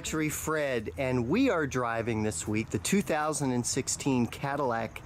Luxury Fred, and we are driving this week the 2016 Cadillac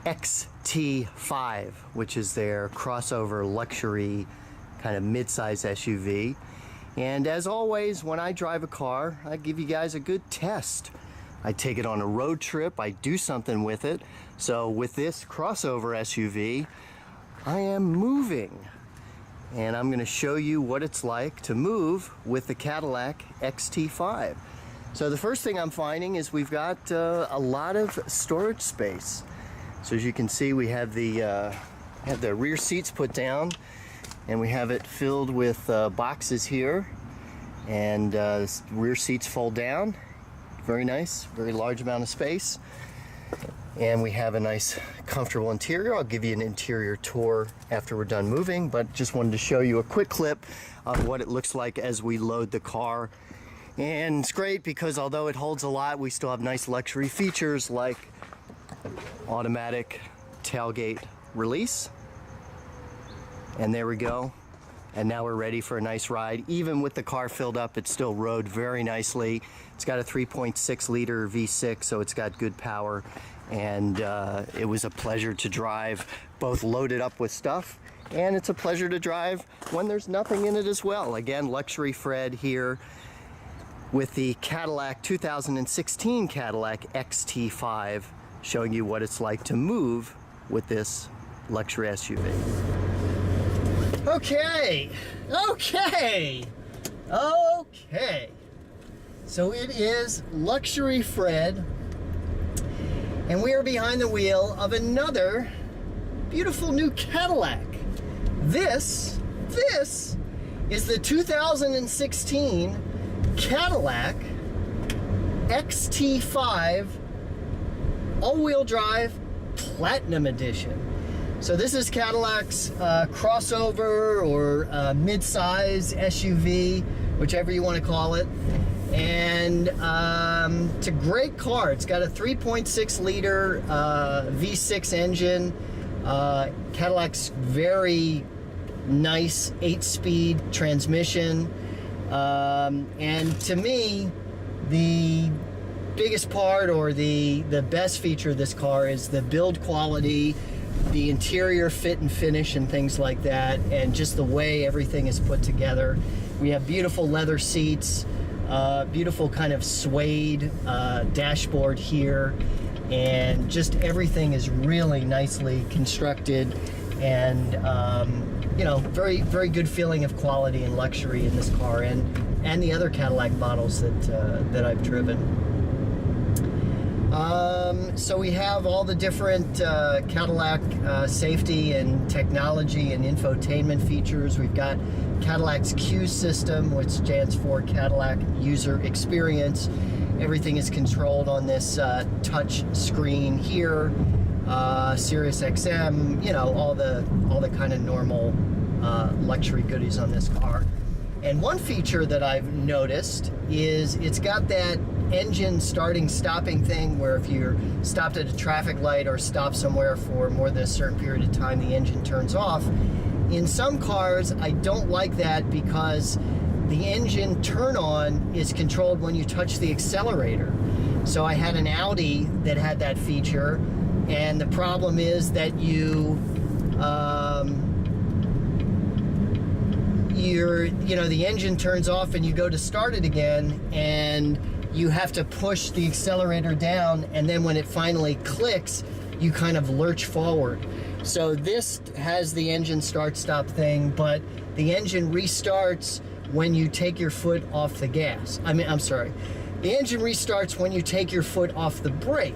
XT5, which is their crossover luxury kind of mid-size SUV. And as always, when I drive a car, I give you guys a good test. I take it on a road trip, I do something with it. So with this crossover SUV, I am moving. And I'm going to show you what it's like to move with the Cadillac XT5. So the first thing I'm finding is we've got a lot of storage space. So as you can see, we have the rear seats put down, and we have it filled with boxes here, and rear seats fold down. Very nice, very large amount of space. And we have a nice comfortable interior. I'll give you an interior tour after we're done moving, but just wanted to show you a quick clip of what it looks like as we load the car. And it's great because although it holds a lot, we still have nice luxury features like automatic tailgate release. And there we go. And now we're ready for a nice ride. Even with the car filled up, it still rode very nicely. It's got a 3.6 liter V6, so it's got good power. And it was a pleasure to drive, both loaded up with stuff, and it's a pleasure to drive when there's nothing in it as well. Again, Luxury Fred here with the Cadillac 2016 Cadillac XT5, showing you what it's like to move with this luxury SUV. Okay. So it is Luxury Fred, and we are behind the wheel of another beautiful new Cadillac. This is the 2016 Cadillac XT5 all-wheel drive Platinum Edition. So this is Cadillac's crossover or mid-size SUV, whichever you want to call it. And it's a great car. It's got a 3.6 liter V6 engine. Cadillac's very nice 8-speed transmission. And to me, the biggest part or the best feature of this car is the build quality, the interior fit and finish and things like that, and just the way everything is put together. We have beautiful leather seats, beautiful kind of suede dashboard here, and just everything is really nicely constructed, and you know, very good feeling of quality and luxury in this car, and the other Cadillac models that I've driven. So we have all the different Cadillac safety and technology and infotainment features. We've got Cadillac's Q system, which stands for Cadillac User Experience. Everything is controlled on this touch screen here. Sirius XM, you know, all the kind of normal luxury goodies on this car. And one feature that I've noticed is it's got that engine starting stopping thing where if you're stopped at a traffic light or stopped somewhere for more than a certain period of time, the engine turns off. In some cars, I don't like that because the engine turn on is controlled when you touch the accelerator. So I had an Audi that had that feature, and the problem is that the engine turns off and you go to start it again, and you have to push the accelerator down, and then when it finally clicks, you kind of lurch forward. So this has the engine start-stop thing, but the engine restarts when you take your foot off the gas. The engine restarts when you take your foot off the brake.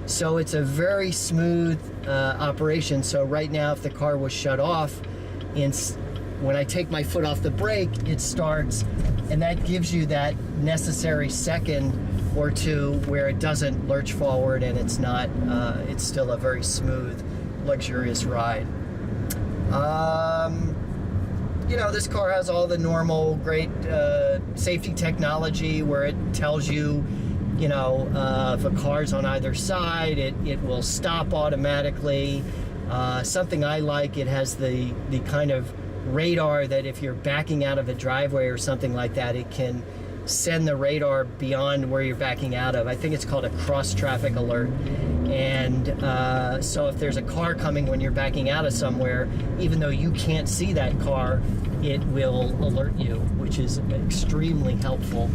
So it's a very smooth operation. So right now, if the car was shut off, when I take my foot off the brake, it starts, and that gives you that necessary second or two where it doesn't lurch forward, and it's not, it's still a very smooth, luxurious ride. You know, this car has all the normal great safety technology where it tells you, you know, if a car's on either side, it will stop automatically. Something I like, it has the kind of radar that if you're backing out of a driveway or something like that, it can send the radar beyond where you're backing out of. I think it's called a cross traffic alert. And so if there's a car coming when you're backing out of somewhere, even though you can't see that car, it will alert you, which is extremely helpful.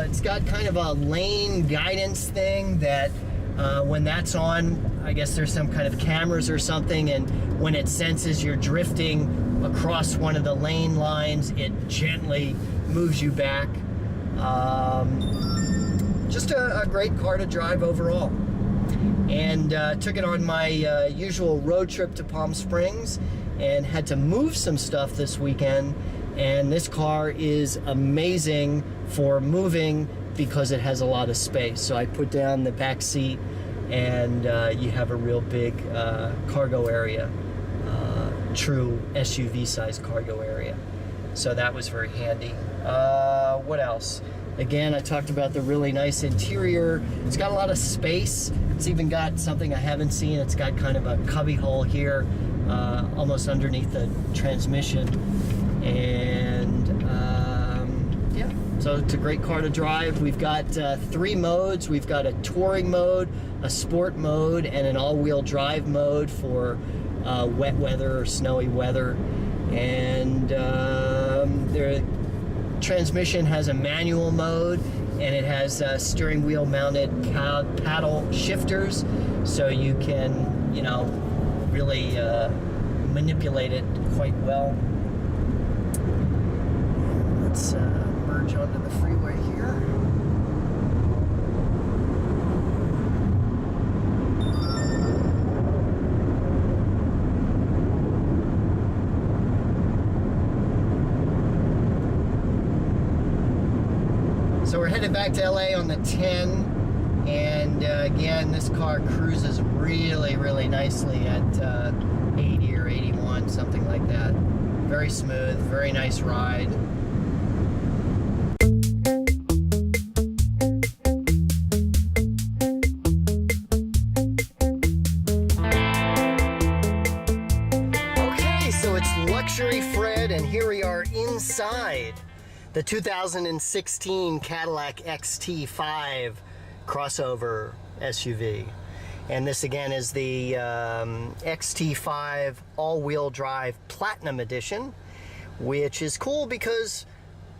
It's got kind of a lane guidance thing that when that's on, I guess there's some kind of cameras or something, and when it senses you're drifting across one of the lane lines, it gently moves you back. Just a great car to drive overall. And took it on my usual road trip to Palm Springs and had to move some stuff this weekend, and this car is amazing for moving because it has a lot of space. So I put down the back seat and you have a real big cargo area, true SUV size cargo area. So that was very handy. What else? Again, I talked about the really nice interior. It's got a lot of space. It's even got something I haven't seen. It's got kind of a cubby hole here, almost underneath the transmission. And yeah, so it's a great car to drive. We've got 3 modes. We've got a touring mode, a sport mode, and an all-wheel drive mode for wet weather or snowy weather. And the transmission has a manual mode, and it has steering wheel mounted paddle shifters, so you can, you know, really manipulate it quite well. Let's merge onto the freeway here. So we're headed back to LA on the 10, and again, this car cruises really, really nicely at 80 or 81, something like that. Very smooth, very nice ride. Okay, so it's Luxury Fred, and here we are inside the 2016 Cadillac XT5 crossover SUV. And this again is the XT5 all-wheel drive Platinum Edition, which is cool because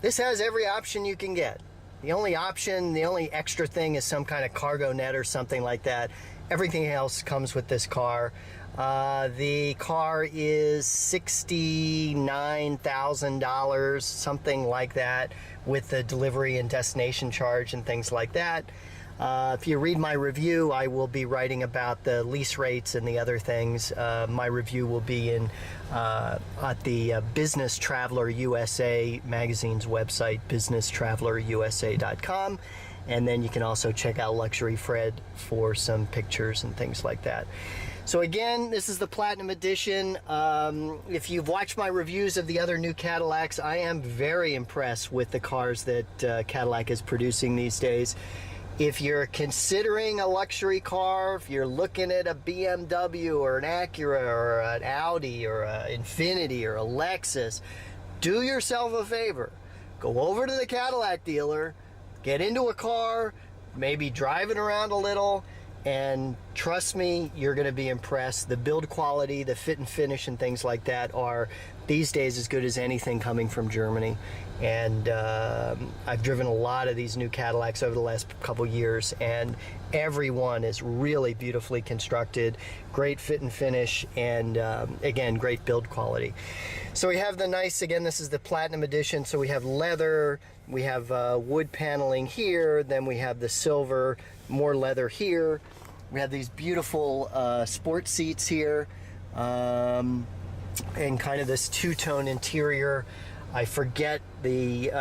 this has every option you can get. The only extra thing is some kind of cargo net or something like that. Everything else comes with this car. The car is $69,000, something like that, with the delivery and destination charge and things like that. If you read my review, I will be writing about the lease rates and the other things. My review will be in at the Business Traveler USA magazine's website, businesstravelerusa.com. And then you can also check out Luxury Fred for some pictures and things like that. So again, this is the Platinum Edition. If you've watched my reviews of the other new Cadillacs, I am very impressed with the cars that Cadillac is producing these days. If you're considering a luxury car, if you're looking at a BMW or an Acura or an Audi or an Infiniti or a Lexus, do yourself a favor. Go over to the Cadillac dealer, get into a car, maybe drive it around a little, and trust me, you're going to be impressed. The build quality, the fit and finish and things like that are these days as good as anything coming from Germany. And I've driven a lot of these new Cadillacs over the last couple years, and every one is really beautifully constructed, great fit and finish, and again, great build quality. So we have the nice, again, this is the Platinum Edition, so we have leather, we have wood paneling here, then we have the silver, more leather here. We have these beautiful sport seats here, and kind of this two-tone interior. I forget the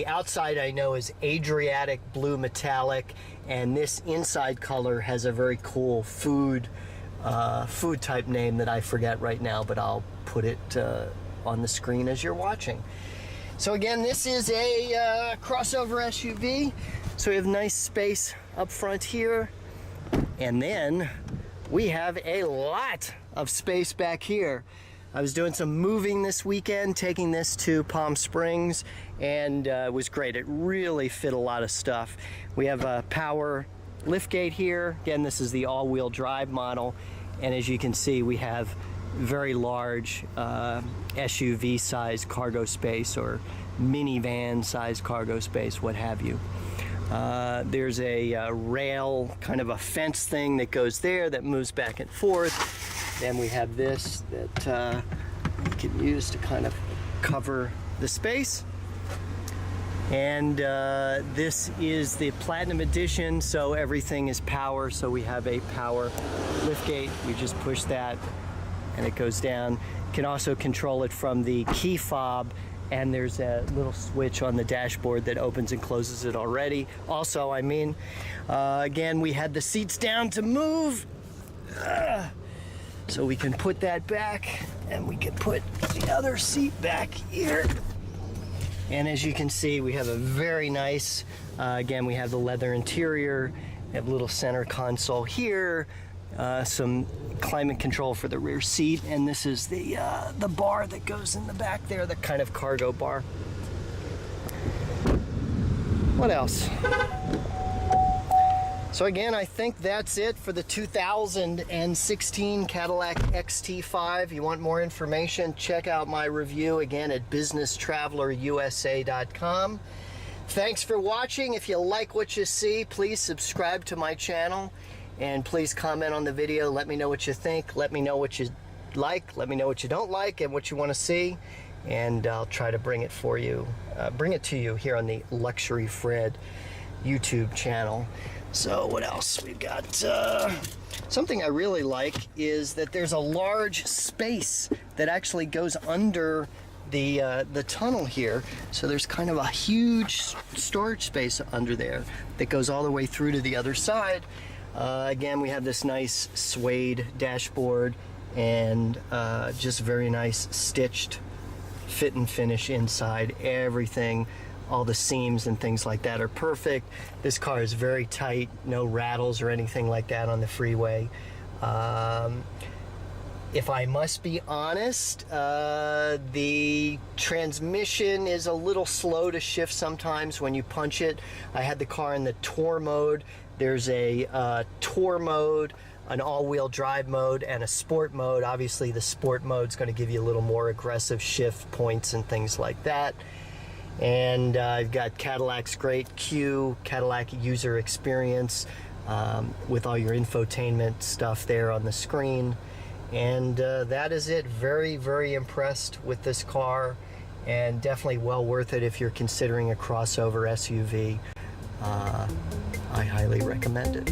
outside, I know, is Adriatic blue metallic, and this inside color has a very cool food type name that I forget right now, but I'll put it on the screen as you're watching. So again, this is a crossover SUV. So we have nice space up front here, and then we have a lot of space back here. I was doing some moving this weekend, taking this to Palm Springs, and it was great. It really fit a lot of stuff. We have a power liftgate here. Again, this is the all-wheel drive model, and as you can see, we have very large SUV size cargo space or minivan size cargo space, what have you. There's a rail, kind of a fence thing that goes there that moves back and forth. Then we have this that you can use to kind of cover the space. And this is the Platinum Edition, so everything is power. So we have a power liftgate. We just push that and it goes down. You can also control it from the key fob, and there's a little switch on the dashboard that opens and closes it already. Also, again, we had the seats down to move. So we can put that back, and we can put the other seat back here. And as you can see, we have a very nice, again, we have the leather interior, we have a little center console here, some climate control for the rear seat, and this is the bar that goes in the back there, the kind of cargo bar. What else? So again, I think that's it for the 2016 Cadillac XT5. You want more information, check out my review again at businesstravelerusa.com. Thanks for watching. If you like what you see, please subscribe to my channel, and please comment on the video. Let me know what you think. Let me know what you like. Let me know what you don't like and what you want to see, and I'll try to bring it for you, bring it to you here on the Luxury Fred YouTube channel. So what else? We've got something I really like is that there's a large space that actually goes under the tunnel here. So there's kind of a huge storage space under there that goes all the way through to the other side. Again, we have this nice suede dashboard and just very nice stitched fit and finish inside. Everything, all the seams and things like that are perfect. This car is very tight, no rattles or anything like that on the freeway. If I must be honest, the transmission is a little slow to shift sometimes when you punch it. I had the car in the Tour mode. There's a Tour mode, an all-wheel drive mode, and a Sport mode. Obviously the Sport mode is going to give you a little more aggressive shift points and things like that. And I've got Cadillac's great Q, Cadillac user experience with all your infotainment stuff there on the screen. And that is it. Very, very impressed with this car, and definitely well worth it if you're considering a crossover SUV. I highly recommend it.